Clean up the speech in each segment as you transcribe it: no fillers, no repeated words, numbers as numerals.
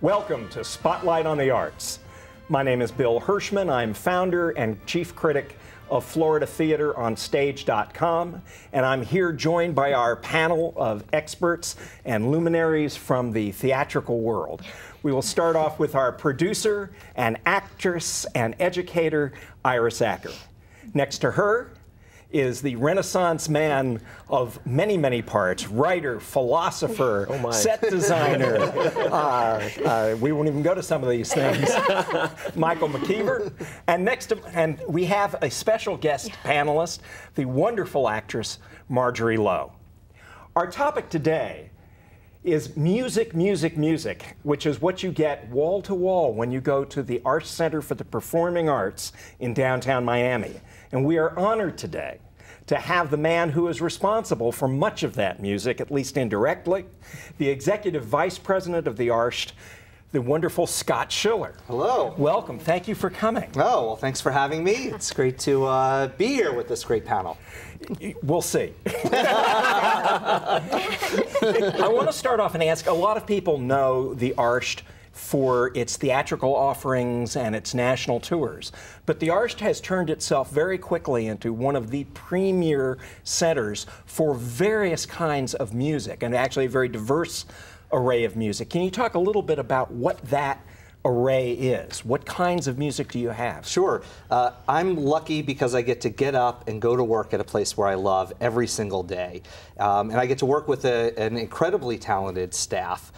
Welcome to Spotlight on the Arts. My name is Bill Hirschman. I'm founder and chief critic of Florida Theater on Stage.com, and I'm here joined by our panel of experts and luminaries from the theatrical world. We will start off with our producer and actress and educator, Iris Acker. Next to her is the Renaissance man of many, many parts, writer, philosopher, set designer. We won't even go to some of these things. Michael McKeever. And we have a special guest panelist, the wonderful actress, Marjorie Lowe. Our topic today is music, music, music, which is what you get wall to wall when you go to the Arsht Center for the Performing Arts in downtown Miami. And we are honored today to have the man who is responsible for much of that music, at least indirectly, the executive vice president of the Arsht, the wonderful Scott Schiller. Hello. Welcome. Thank you for coming. Oh, well, thanks for having me. It's great to be here with this great panel. We'll see. I want to start off and ask, a lot of people know the Arsht for its theatrical offerings and its national tours. But the Arsht has turned itself very quickly into one of the premier centers for various kinds of music, and actually a very diverse array of music. Can you talk a little bit about what that array is? What kinds of music do you have? Sure. I'm lucky because I get to get up and go to work at a place where I love every single day. And I get to work with an incredibly talented staff.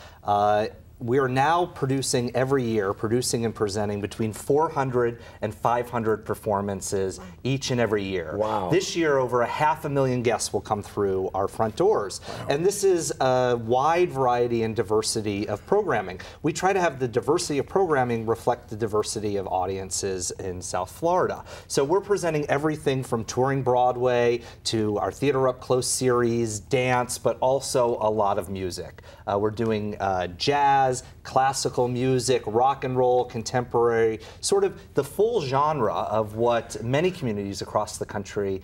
We are now producing every year, producing and presenting between 400 and 500 performances each and every year. Wow. This year, over 500,000 guests will come through our front doors. Wow. And this is a wide variety and diversity of programming. We try to have the diversity of programming reflect the diversity of audiences in South Florida. So we're presenting everything from touring Broadway to our Theater Up Close series, dance, but also a lot of music. We're doing jazz, classical music, rock and roll, contemporary, sort of the full genre of what many communities across the country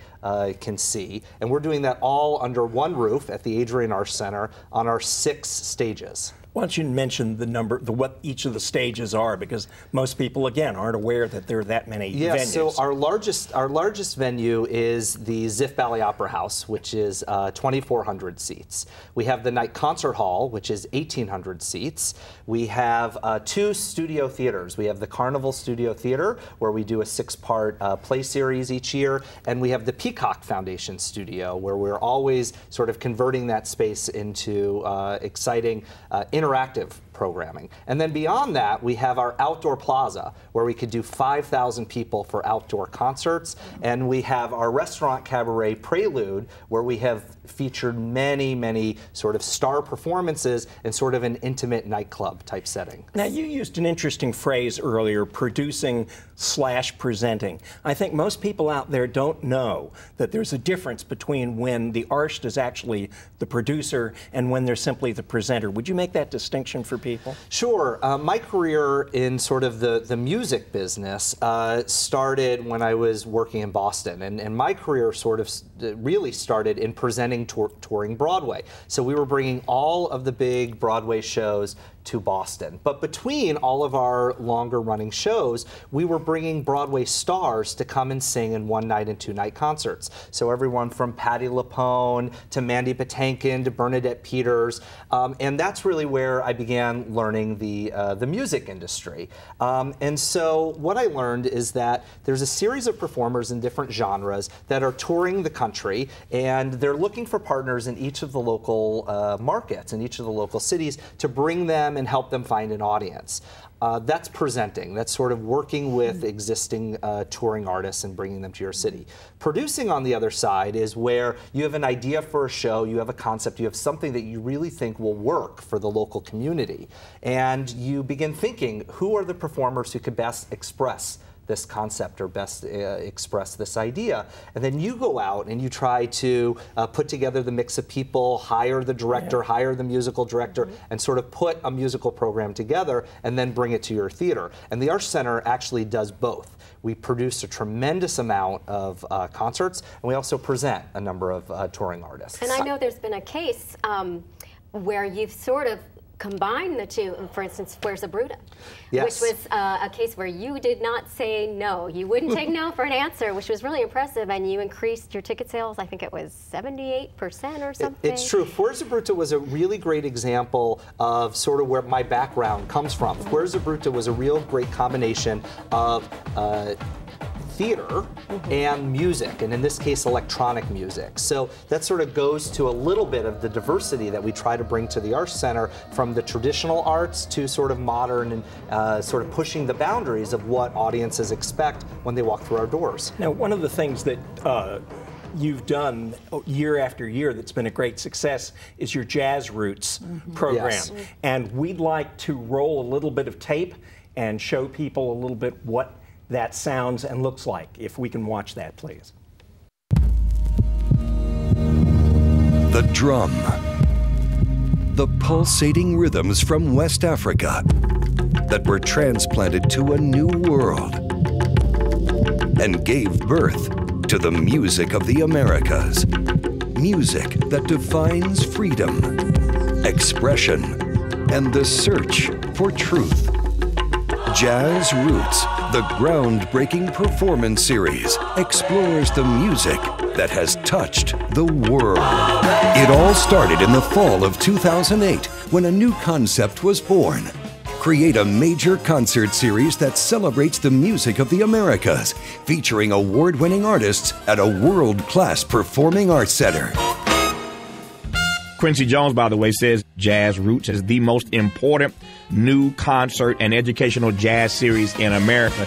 can see. And we're doing that all under one roof at the Adrienne Arsht Center on our 6 stages. Why don't you mention the number, what each of the stages are, because most people, again, aren't aware that there are that many venues. So our largest venue is the Ziff Valley Opera House, which is 2,400 seats. We have the Night Concert Hall, which is 1,800 seats. We have 2 studio theaters. We have the Carnival Studio Theater, where we do a 6-part play series each year, and we have the Peacock Foundation Studio, where we're always sort of converting that space into exciting interactive programming. And then beyond that, we have our outdoor plaza, where we could do 5,000 people for outdoor concerts. And we have our restaurant cabaret Prelude, where we have featured many, many sort of star performances in sort of an intimate nightclub type setting. Now, you used an interesting phrase earlier, producing/presenting. I think most people out there don't know that there's a difference between when the Arsht is actually the producer and when they're simply the presenter. Would you make that distinction for people? Sure. My career in sort of the music business started when I was working in Boston, and my career sort of really started in presenting touring Broadway. So we were bringing all of the big Broadway shows to Boston. But between all of our longer running shows, we were bringing Broadway stars to come and sing in 1-night and 2-night concerts. So everyone from Patti LuPone to Mandy Patinkin to Bernadette Peters. And that's really where I began learning the music industry. And so what I learned is that there's a series of performers in different genres that are touring the country, and they're looking for partners in each of the local markets, in each of the local cities, to bring them and help them find an audience. That's presenting. That's sort of working with existing touring artists and bringing them to your city. Producing, on the other side, is where you have an idea for a show, you have a concept, you have something that you really think will work for the local community. And you begin thinking, who are the performers who could best express this concept or best express this idea. And then you go out and you try to put together the mix of people, hire the director, hire the musical director, and sort of put a musical program together and then bring it to your theater. And the Arsht Center actually does both. We produce a tremendous amount of concerts, and we also present a number of touring artists. And I know there's been a case where you've sort of combine the two. For instance, Fuerza Bruta, Yes. which was a case where you did not say no. You wouldn't take no for an answer, which was really impressive, and you increased your ticket sales. I think it was 78% or something. It's true. Fuerza Bruta was a really great example of sort of where my background comes from. Fuerza Bruta was a real great combination of theater and music, and in this case electronic music. So that sort of goes to a little bit of the diversity that we try to bring to the Arsht Center, from the traditional arts to sort of modern, and sort of pushing the boundaries of what audiences expect when they walk through our doors. Now, one of the things that you've done year after year that's been a great success is your Jazz Roots program. Yes. And we'd like to roll a little bit of tape and show people a little bit what that sounds and looks like. If we can watch that, please. The drum. The pulsating rhythms from West Africa that were transplanted to a new world and gave birth to the music of the Americas. Music that defines freedom, expression, and the search for truth. Jazz Roots, the groundbreaking performance series, explores the music that has touched the world. It all started in the fall of 2008 when a new concept was born. Create a major concert series that celebrates the music of the Americas, featuring award-winning artists at a world-class performing arts center. Quincy Jones, by the way, says Jazz Roots is the most important new concert and educational jazz series in America.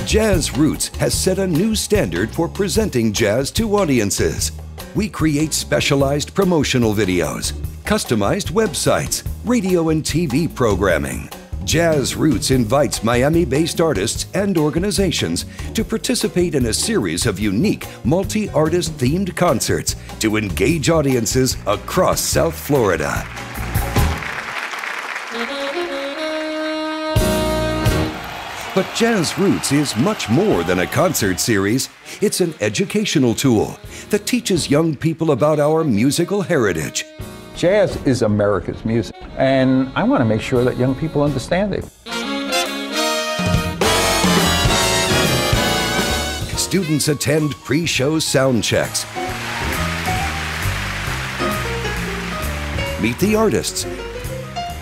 Jazz Roots has set a new standard for presenting jazz to audiences. We create specialized promotional videos, customized websites, radio and TV programming. Jazz Roots invites Miami-based artists and organizations to participate in a series of unique multi-artist themed concerts to engage audiences across South Florida. But Jazz Roots is much more than a concert series. It's an educational tool that teaches young people about our musical heritage. Jazz is America's music, and I want to make sure that young people understand it. Students attend pre-show sound checks, meet the artists,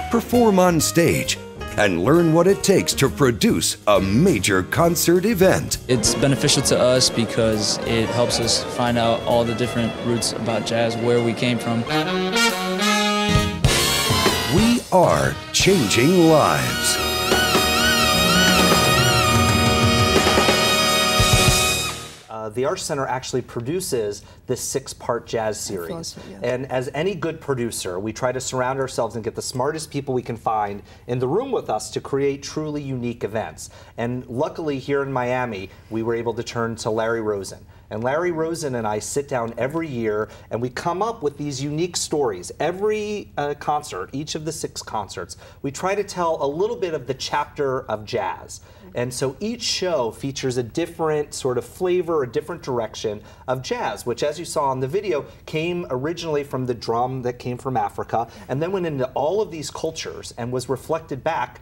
perform on stage, and learn what it takes to produce a major concert event. It's beneficial to us because it helps us find out all the different roots about jazz, where we came from. We are changing lives. The Arsht Center actually produces this 6-part jazz series. And as any good producer, we try to surround ourselves and get the smartest people we can find in the room with us to create truly unique events. And luckily here in Miami, we were able to turn to Larry Rosen. And Larry Rosen and I sit down every year and we come up with these unique stories. Every concert, each of the 6 concerts, we try to tell a little bit of the chapter of jazz. And so each show features a different sort of flavor, a different direction of jazz, which, as you saw in the video, came originally from the drum that came from Africa, and then went into all of these cultures and was reflected back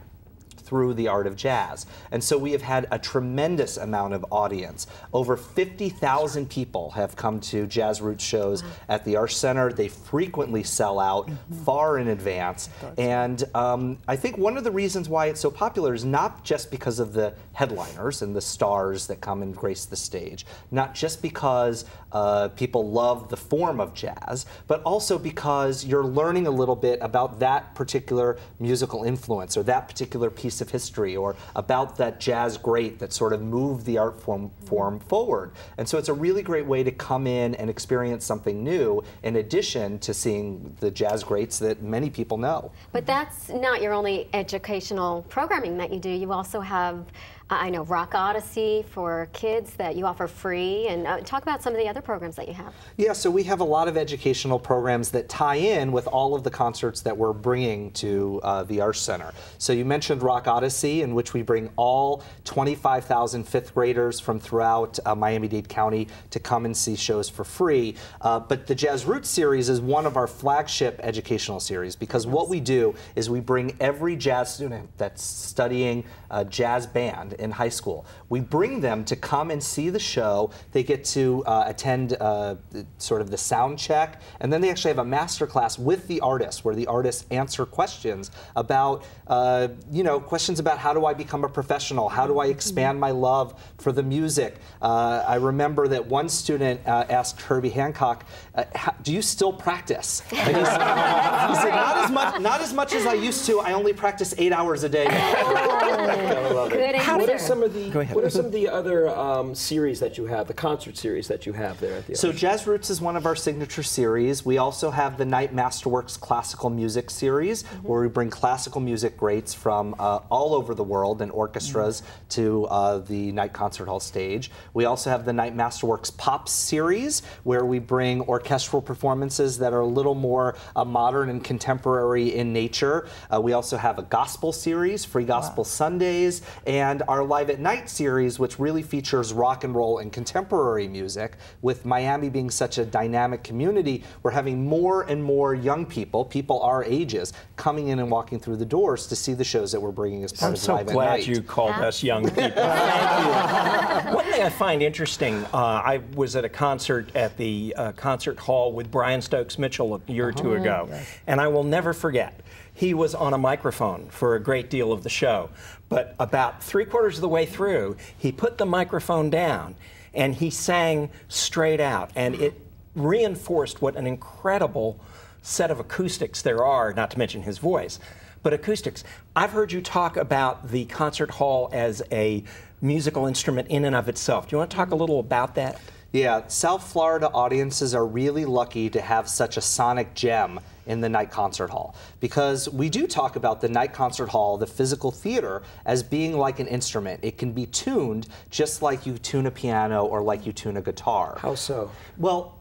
through the art of jazz. And so we have had a tremendous amount of audience. Over 50,000 people have come to Jazz Roots shows at the Arsht Center. They frequently sell out far in advance. And I think one of the reasons why it's so popular is not just because of the headliners and the stars that come and grace the stage, not just because people love the form of jazz, but also because you're learning a little bit about that particular musical influence or that particular piece of history, or about that jazz great that sort of moved the art form forward. And so it's a really great way to come in and experience something new, in addition to seeing the jazz greats that many people know. But that's not your only educational programming that you do. You also have I know Rock Odyssey for kids that you offer free, and talk about some of the other programs that you have. Yeah, so we have a lot of educational programs that tie in with all of the concerts that we're bringing to the Arsht Center. So you mentioned Rock Odyssey, in which we bring all 25,000 fifth graders from throughout Miami-Dade County to come and see shows for free. But the Jazz Roots series is one of our flagship educational series, because what we do is we bring every jazz student that's studying jazz band in high school. We bring them to come and see the show. They get to attend sort of the sound check, and then they actually have a master class with the artists, where the artists answer questions about, questions about how do I become a professional, how do I expand my love for the music. I remember that one student asked Herbie Hancock, do you still practice? And he said, not as much as I used to. I only practice 8 hours a day now. Good answer. What are some of the other series that you have, the concert series that you have there at the Arsht? So Jazz Roots is one of our signature series. We also have the Night Masterworks Classical Music Series, where we bring classical music greats from all over the world and orchestras to the Night Concert Hall stage. We also have the Night Masterworks Pop Series, where we bring orchestral performances that are a little more modern and contemporary in nature. We also have a gospel series, Free Gospel Sundays, and our Live at Night series, which really features rock and roll and contemporary music. With Miami being such a dynamic community, we're having more and more young people our ages, coming in and walking through the doors to see the shows that we're bringing as part of Live at Night. I'm so glad you called us young people. Thank you. One thing I find interesting, I was at a concert at the concert hall with Brian Stokes Mitchell a year or two ago, and I will never forget. He was on a microphone for a great deal of the show, but about 3/4 of the way through, he put the microphone down and he sang straight out, and it reinforced what an incredible set of acoustics there are, not to mention his voice, but acoustics. I've heard you talk about the concert hall as a musical instrument in and of itself. Do you want to talk a little about that? Yeah, South Florida audiences are really lucky to have such a sonic gem in the Night Concert Hall, because we do talk about the Night Concert Hall, the physical theater, as being like an instrument. It can be tuned just like you tune a piano or like you tune a guitar. How so? Well,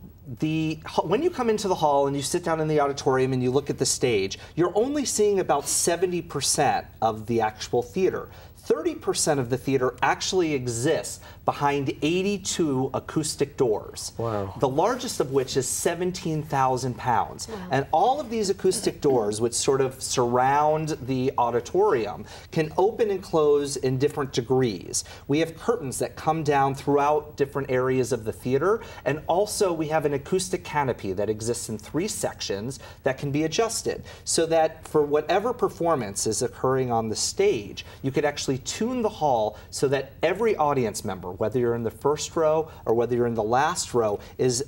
when you come into the hall and you sit down in the auditorium and you look at the stage, you're only seeing about 70% of the actual theater. 30% of the theater actually exists behind 82 acoustic doors. Wow. The largest of which is 17,000 pounds. Wow. And all of these acoustic doors, which sort of surround the auditorium, can open and close in different degrees. We have curtains that come down throughout different areas of the theater, and also we have an acoustic canopy that exists in 3 sections that can be adjusted, so that for whatever performance is occurring on the stage, you could actually tune the hall so that every audience member, whether you're in the first row or whether you're in the last row, is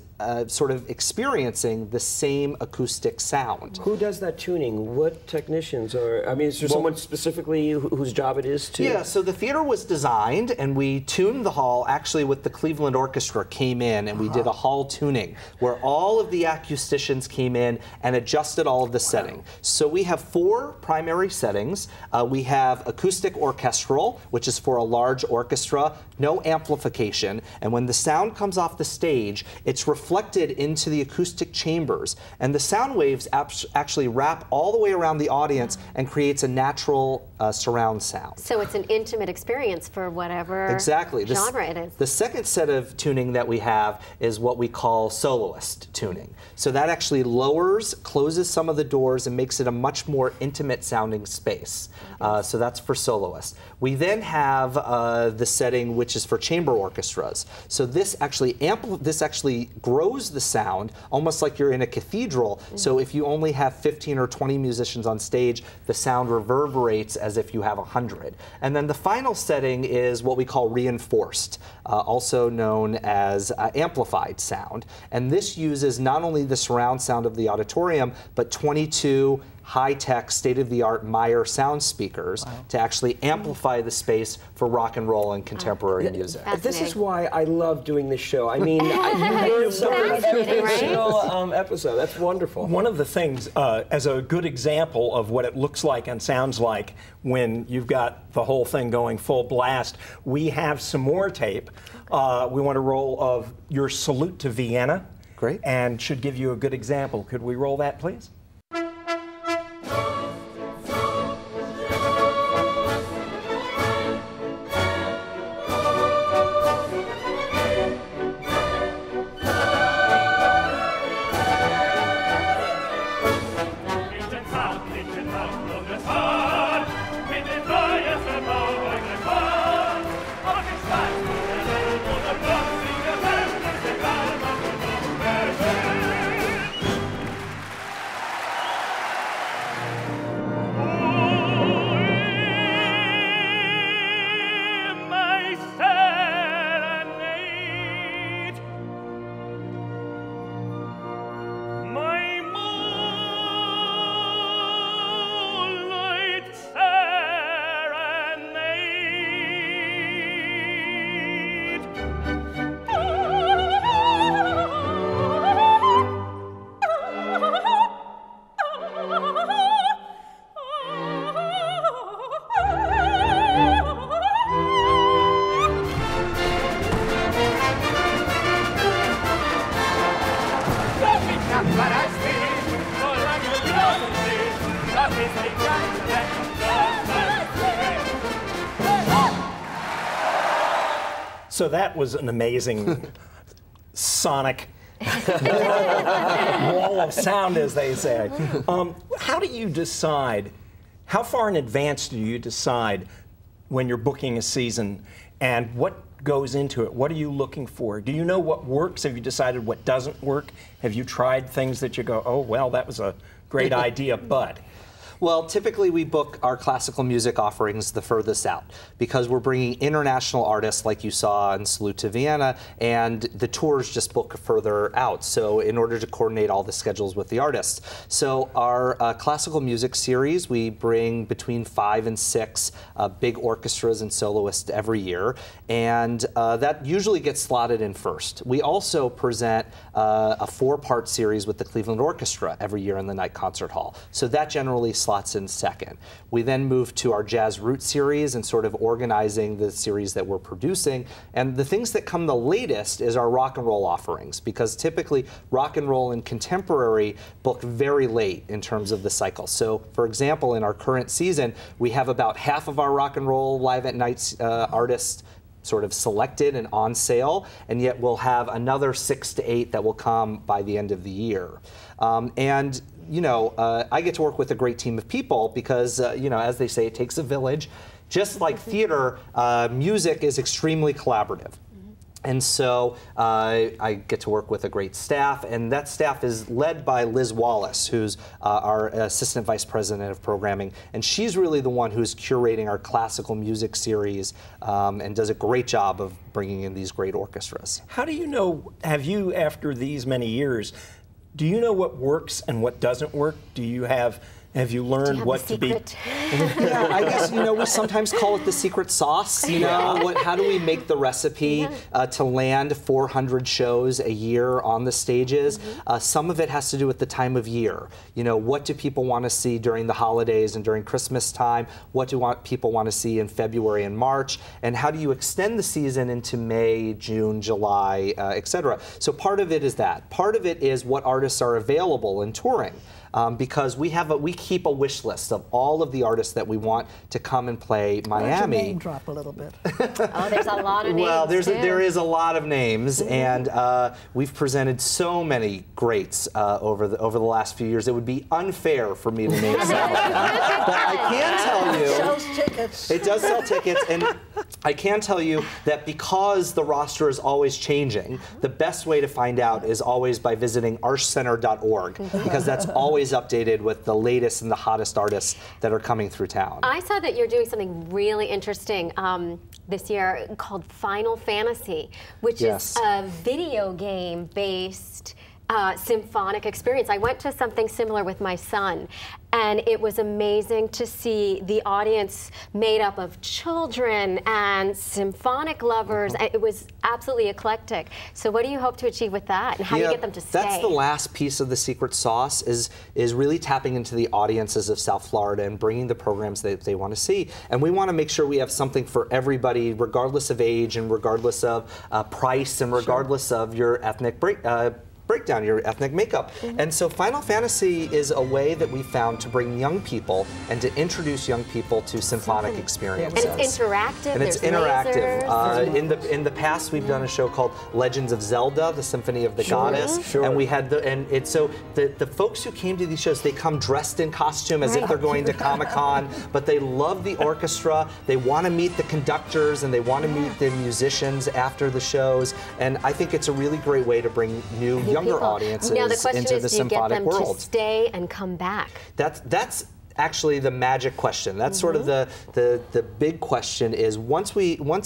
sort of experiencing the same acoustic sound. Who does that tuning? What technicians? Or I mean, is there someone specifically whose job it is to? Yeah, so the theater was designed, and we tuned the hall actually with the Cleveland Orchestra came in, and we did a hall tuning where all of the acousticians came in and adjusted all of the setting. So we have 4 primary settings. We have acoustic orchestral, which is for a large orchestra, no amplification, and when the sound comes off the stage, it's reflected into the acoustic chambers, and the sound waves actually wrap all the way around the audience and creates a natural surround sound. So it's an intimate experience for whatever genre it is. The second set of tuning that we have is what we call soloist tuning. So that actually closes some of the doors and makes it a much more intimate sounding space. So that's for soloists. We then have the setting which is for chamber orchestras. So this actually grows the sound almost like you're in a cathedral. So if you only have 15 or 20 musicians on stage, the sound reverberates as if you have 100. And then the final setting is what we call reinforced, also known as amplified sound. And this uses not only the surround sound of the auditorium, but 22 high-tech, state-of-the-art Meyer sound speakers to actually amplify the space for rock and roll and contemporary music. This is why I love doing this show. I mean, you learn something every single episode. That's wonderful. One of the things, as a good example of what it looks like and sounds like when you've got the whole thing going full blast, we have some more tape. We want to roll of your Salute to Vienna. Great. And should give you a good example. Could we roll that, please? So that was an amazing sonic wall of sound, as they say. How do you decide, how far in advance do you decide when you're booking a season, and what goes into it? What are you looking for? Do you know what works? Have you decided what doesn't work? Have you tried things that you go, oh, well, that was a great idea, but... Well, typically we book our classical music offerings the furthest out because we're bringing international artists like you saw in Salute to Vienna, and the tours just book further out. So in order to coordinate all the schedules with the artists. So our classical music series, we bring between 5 and 6 big orchestras and soloists every year, and that usually gets slotted in first. We also present a 4-part series with the Cleveland Orchestra every year in the Night Concert Hall. So that generally slots in second. We then move to our Jazz Root series and sort of organizing the series that we're producing. And the things that come the latest is our rock and roll offerings, because typically rock and roll and contemporary book very late in terms of the cycle. So for example, in our current season, we have about half of our rock and roll live at night artists sort of selected and on sale, and yet we'll have another 6 to 8 that will come by the end of the year. And you know, I get to work with a great team of people because, you know, as they say, it takes a village. Just like theater, music is extremely collaborative. And so I get to work with a great staff, and that staff is led by Liz Wallace, who's our Assistant Vice President of Programming, and she's really the one who's curating our classical music series and does a great job of bringing in these great orchestras. How do you know, have you, after these many years, do you know what works and what doesn't work? Do you have you learned what to be? Yeah, I guess, you know, we sometimes call it the secret sauce. You know, how do we make the recipe to land 400 shows a year on the stages? Some of it has to do with the time of year. You know, what do people want to see during the holidays and during Christmas time? What do people want to see in February and March? And how do you extend the season into May, June, July, etc.? So part of it is that. Part of it is what artists are available in touring. Because we keep a wish list of all of the artists that we want to come and play Miami. Why don't you name drop a little bit? Oh, there's a lot of names. Well, there is a lot of names, and we've presented so many greats over the last few years. It would be unfair for me to name some of them. But I can tell you, it sells tickets. It does sell tickets, and I can tell you that because the roster is always changing, the best way to find out is always by visiting arshcenter.org, because that's always updated with the latest and the hottest artists that are coming through town. I saw that you're doing something really interesting this year called Final Fantasy, which is a video game based symphonic experience. I went to something similar with my son, and it was amazing to see the audience made up of children and symphonic lovers. It was absolutely eclectic. So what do you hope to achieve with that, and how do you get them to stay? That's the last piece of the secret sauce, is really tapping into the audiences of South Florida and bringing the programs that they want to see. And we want to make sure we have something for everybody, regardless of age and regardless of price and regardless of your ethnic breakdown, your ethnic makeup. And so Final Fantasy is a way that we found to bring young people and to introduce young people to symphonic experiences. And it's interactive. And it's interactive. In the past, we've done a show called Legends of Zelda, the Symphony of the Goddess, and we had the folks who came to these shows, they come dressed in costume as if they're going to Comic-Con, but they love the orchestra. They want to meet the conductors and they want to meet the musicians after the shows. And I think it's a really great way to bring younger audiences now the question into is, the do you get symphonic them world. To stay and come back? That's actually the magic question. That's sort of the big question is, once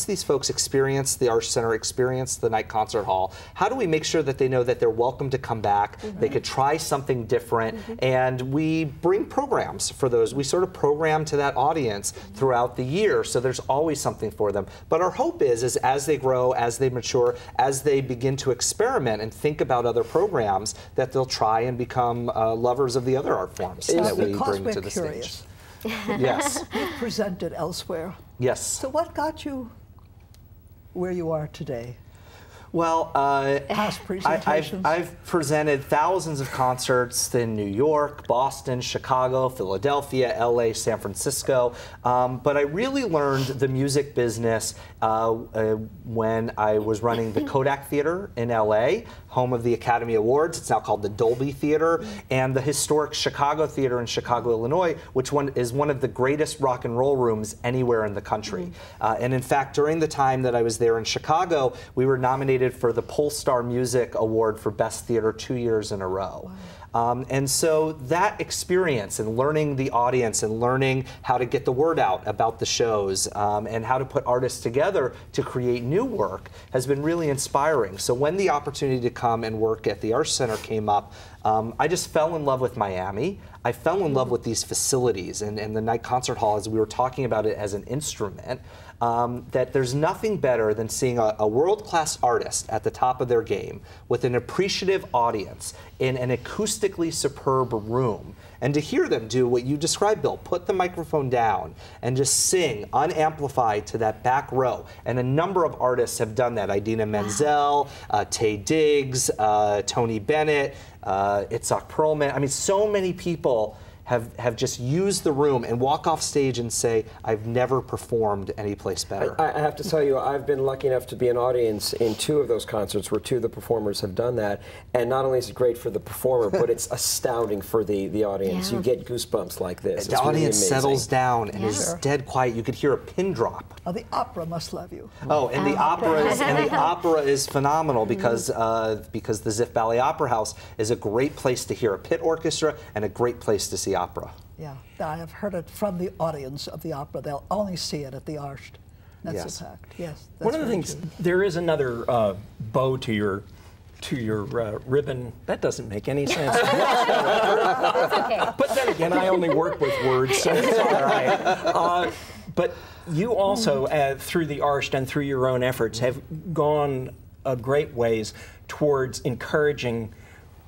these folks experience the Arsht Center, experience the night concert hall, how do we make sure that they know that they're welcome to come back, they could try something different, and we bring programs for those. We sort of program to that audience throughout the year, so there's always something for them. But our hope is as they grow, as they mature, as they begin to experiment and think about other programs, that they'll try and become lovers of the other art forms that we bring to the stage. Yes. You've presented elsewhere. Yes. So what got you where you are today? Well, Past presentations. I've presented thousands of concerts in New York, Boston, Chicago, Philadelphia, LA, San Francisco, but I really learned the music business when I was running the Kodak Theater in LA, home of the Academy Awards. It's now called the Dolby Theater, and the historic Chicago Theater in Chicago, Illinois, which is one of the greatest rock and roll rooms anywhere in the country. And in fact, during the time that I was there in Chicago, we were nominated for the Polestar Music Award for Best Theater 2 years in a row. And so that experience and learning the audience and learning how to get the word out about the shows and how to put artists together to create new work has been really inspiring. So when the opportunity to come and work at the Arsht Center came up, I just fell in love with Miami. I fell in love with these facilities and the night concert hall, as we were talking about it as an instrument. That there's nothing better than seeing a world-class artist at the top of their game with an appreciative audience in an acoustically superb room, and to hear them do what you described, Bill, put the microphone down and just sing unamplified to that back row. And a number of artists have done that. Idina Menzel, Taye Diggs, Tony Bennett, Itzhak Perlman. I mean, so many people have just used the room and walk off stage and say, I've never performed anyplace better. I have to tell you, I've been lucky enough to be an audience in 2 of those concerts where 2 of the performers have done that. And not only is it great for the performer, but it's astounding for the audience. You get goosebumps like this. The audience settles down and is dead quiet. You could hear a pin drop. Oh, the opera must love you. Oh, and the opera is phenomenal because the Ziff Ballet Opera House is a great place to hear a pit orchestra and a great place to see opera. Yeah, I have heard it from the audience of the opera. They'll only see it at the Arsht. That's a fact. Yes. That's one of the things. True. There is another bow to your ribbon. That doesn't make any sense. Okay. But then again, I only work with words, so it's all right. But you also, through the Arsht and through your own efforts, have gone a great ways towards encouraging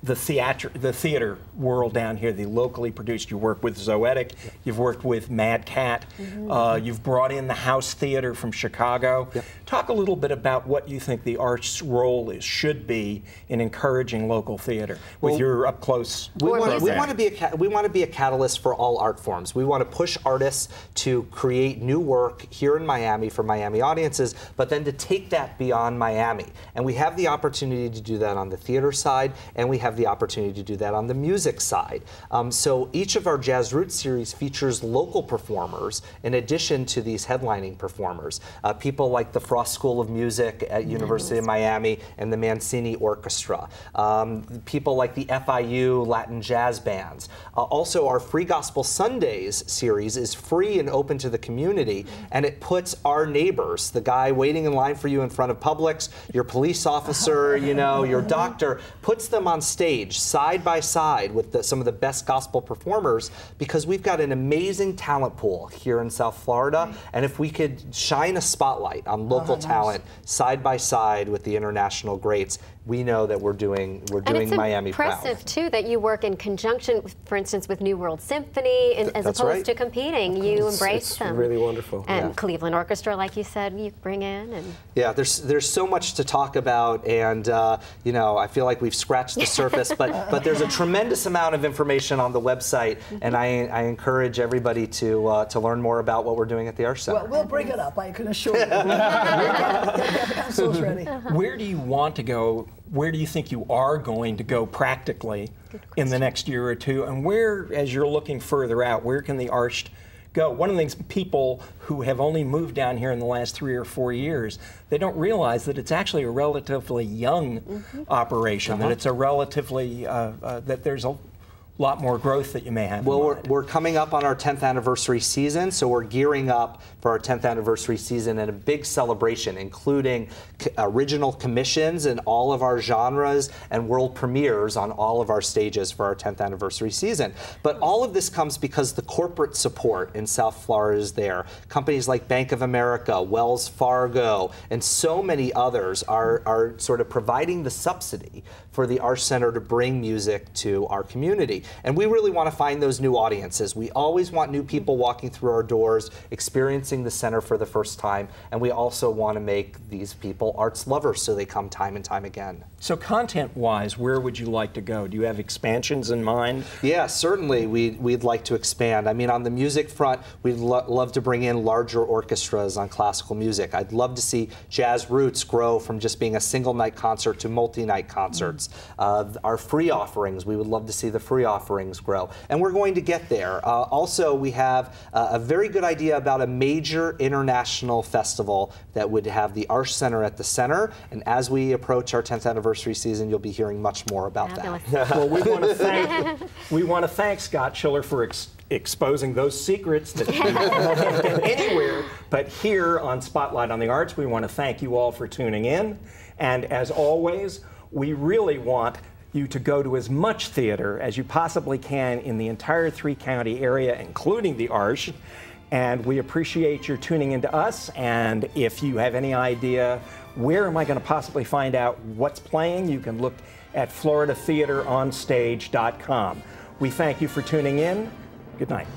the theater world down here, the locally produced. You work with Zoetic, you've worked with Mad Cat, you've brought in the House Theater from Chicago. Talk a little bit about what you think the Arsht's role should be in encouraging local theater with your up close. We want to be a catalyst for all art forms. We want to push artists to create new work here in Miami for Miami audiences, but then to take that beyond Miami. And we have the opportunity to do that on the theater side, and we have the opportunity to do that on the music side. So each of our Jazz Roots series features local performers in addition to these headlining performers. People like the Frost School of Music at University of Miami and the Mancini Orchestra. People like the FIU Latin Jazz Bands. Also, our Free Gospel Sundays series is free and open to the community, and it puts our neighbors, the guy waiting in line for you in front of Publix, your police officer, you know, your doctor, puts them on stage stage, side by side with some of the best gospel performers, because we've got an amazing talent pool here in South Florida. And if we could shine a spotlight on local talent side by side with the international greats, we know that we're doing Miami proud. It's impressive too that you work in conjunction, for instance, with New World Symphony, as opposed to competing. You embrace them. It's really wonderful. And Cleveland Orchestra, like you said, you bring in. And yeah, there's so much to talk about, and you know, I feel like we've scratched the surface, but there's a tremendous amount of information on the website, and I encourage everybody to learn more about what we're doing at the Arsht Center. Well, we'll bring it up, I can assure you. Get the pencils ready. Where do you want to go? Where do you think you are going to go practically in the next year or two? And where, as you're looking further out, where can the Arsht go? One of the things people who have only moved down here in the last 3 or 4 years, they don't realize that it's actually a relatively young operation, that it's a relatively, that there's a lot more growth that you may have. Well, we're coming up on our 10th anniversary season, so we're gearing up for our 10th anniversary season and a big celebration, including original commissions in all of our genres and world premieres on all of our stages for our 10th anniversary season. But all of this comes because the corporate support in South Florida is there. Companies like Bank of America, Wells Fargo, and so many others are sort of providing the subsidy for the Arsht Center to bring music to our community. And we really want to find those new audiences. We always want new people walking through our doors, experiencing the center for the first time, and we also want to make these people arts lovers so they come time and time again. So content-wise, where would you like to go? Do you have expansions in mind? Yeah, certainly we'd like to expand. I mean, on the music front, we'd love to bring in larger orchestras on classical music. I'd love to see Jazz Roots grow from just being a single night concert to multi-night concerts. Our free offerings, we would love to see the free offerings grow. And we're going to get there. Also, we have a very good idea about a major international festival that would have the Arsht Center at the center. And as we approach our 10th anniversary season, you'll be hearing much more about that. Well, we want to thank Scott Schiller for exposing those secrets that you won't get anywhere. But here on Spotlight on the Arts, we want to thank you all for tuning in. And as always, we really want you to go to as much theater as you possibly can in the entire three-county area, including the Arsht. And we appreciate your tuning into us. And if you have any idea, where am I going to possibly find out what's playing, you can look at floridatheateronstage.com. We thank you for tuning in. Good night.